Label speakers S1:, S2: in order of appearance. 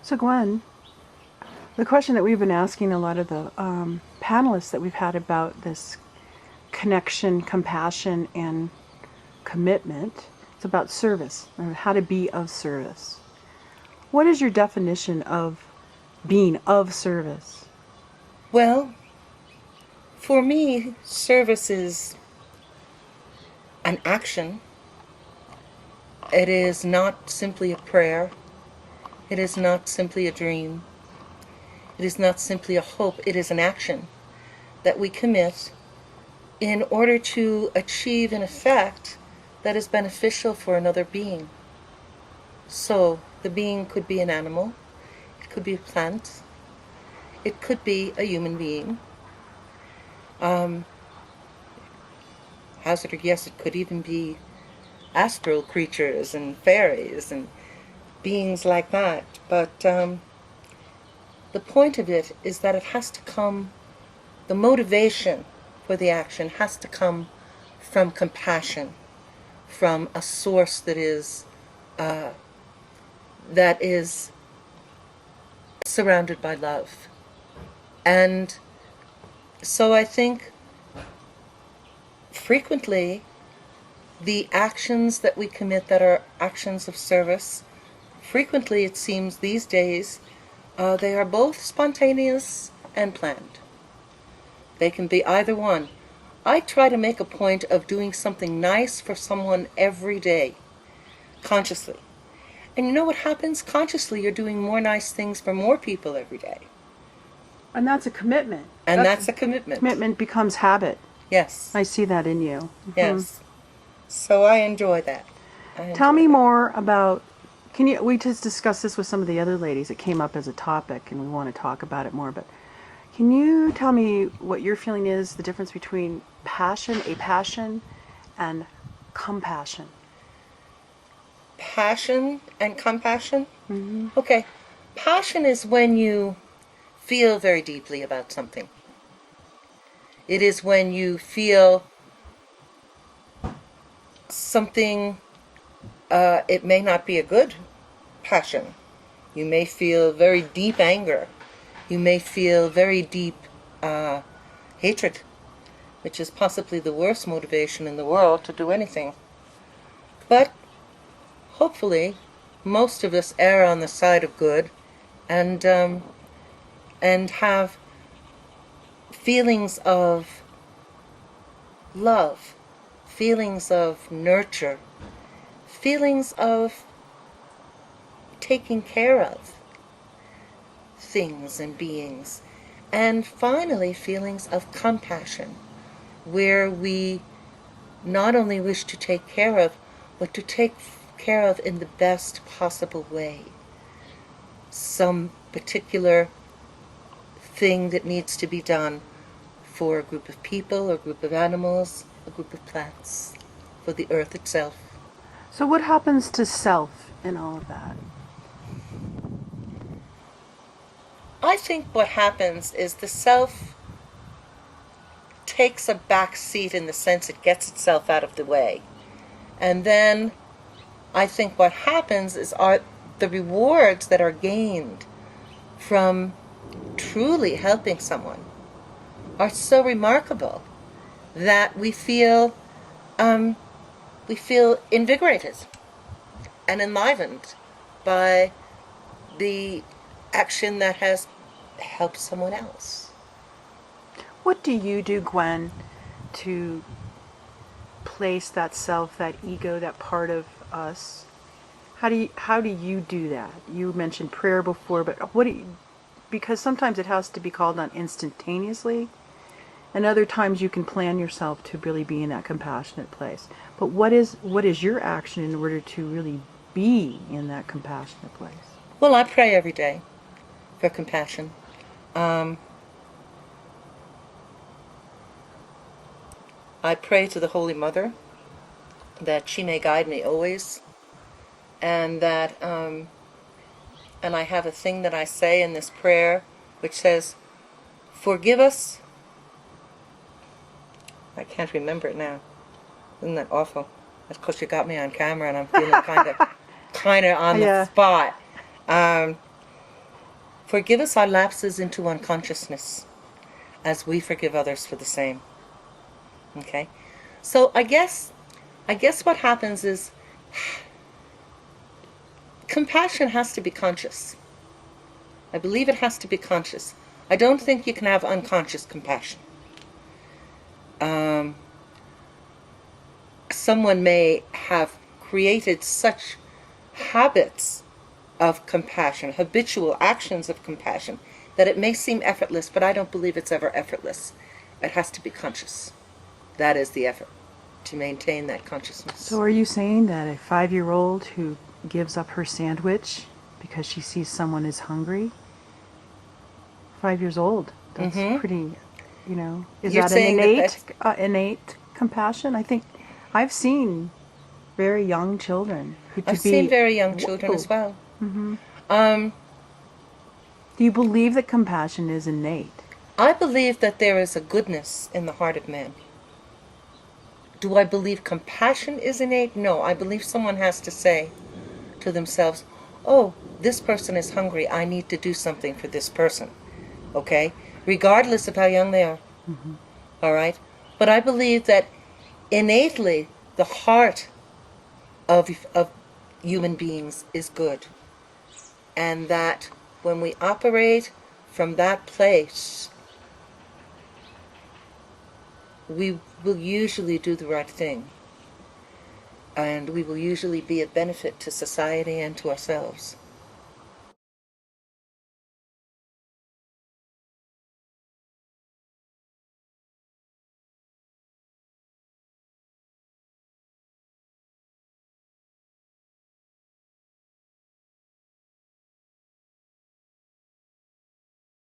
S1: So Gwen, the question that we've been asking a lot of the panelists that we've had about this connection, compassion, and commitment, it's about service, or how to be of service. What is your definition of being of service?
S2: Well, for me, service is an action. It is not simply a prayer. It is not simply a dream. It is not simply a hope. It is an action that we commit in order to achieve an effect that is beneficial for another being. So the being could be an animal, it could be a plant, it could be a human being. Hazard a guess, it could even be astral creatures and fairies and beings like that. But the point of it is that it has to come, the motivation for the action has to come from compassion, from a source that is surrounded by love. And so I think frequently the actions that we commit that are actions of service, frequently it seems these days, they are both spontaneous and planned. They can be either one. I try to make a point of doing something nice for someone every day, consciously. And you know what happens? Consciously, you're doing more nice things for more people every day.
S1: And that's a commitment.
S2: And that's a commitment.
S1: Commitment becomes habit.
S2: Yes.
S1: I see that in you.
S2: Yes. So I enjoy that.
S1: Tell me more about, we just discussed this with some of the other ladies. It came up as a topic and we want to talk about it more, but can you tell me what your feeling is, the difference between a passion, and compassion?
S2: Passion and compassion?
S1: Mm-hmm.
S2: Okay. Passion is when you feel very deeply about something. It is when you feel something, it may not be a good passion. You may feel very deep anger. You may feel very deep hatred, which is possibly the worst motivation in the world to do anything. But hopefully, most of us err on the side of good and have feelings of love, feelings of nurture, feelings of taking care of things and beings, and finally feelings of compassion, where we not only wish to take care of, but to take care of in the best possible way some particular thing that needs to be done for a group of people, a group of animals, a group of plants, for the earth itself.
S1: So what happens to self in all of that?
S2: I think what happens is the self takes a back seat in the sense it gets itself out of the way. And then I think what happens is the rewards that are gained from truly helping someone are so remarkable that we feel invigorated and enlivened by the action that has helped someone else.
S1: What do you do, Gwen, to place that self, that ego, that part of us? How do you do that? You mentioned prayer before, but because sometimes it has to be called on instantaneously, and other times you can plan yourself to really be in that compassionate place. But what is your action in order to really be in that compassionate place?
S2: Well, I pray every day for compassion. I pray to the Holy Mother that she may guide me always, and that and I have a thing that I say in this prayer which says, "Forgive us." I can't remember it now. Isn't that awful? That's because you got me on camera and I'm feeling kind of on the
S1: Yeah.
S2: spot. Forgive us our lapses into unconsciousness as we forgive others for the same. Okay? So I guess what happens is compassion has to be conscious. I believe it has to be conscious. I don't think you can have unconscious compassion. Someone may have created such habits of compassion, habitual actions of compassion, that it may seem effortless, but I don't believe it's ever effortless. It has to be conscious. That is the effort, to maintain that consciousness.
S1: So are you saying that a 5-year-old who gives up her sandwich because she sees someone is hungry, 5 years old, that's pretty, is
S2: You're
S1: that an
S2: saying that
S1: innate compassion? I think I've seen very young children who
S2: I've seen very young children as well.
S1: Do you believe that compassion is innate?
S2: I believe that there is a goodness in the heart of man. Do I believe compassion is innate? No, I believe someone has to say to themselves, oh, this person is hungry, I need to do something for this person. Okay? Regardless of how young they are. All right? But I believe that innately the heart of human beings is good. And that when we operate from that place, we will usually do the right thing. And we will usually be a benefit to society and to ourselves.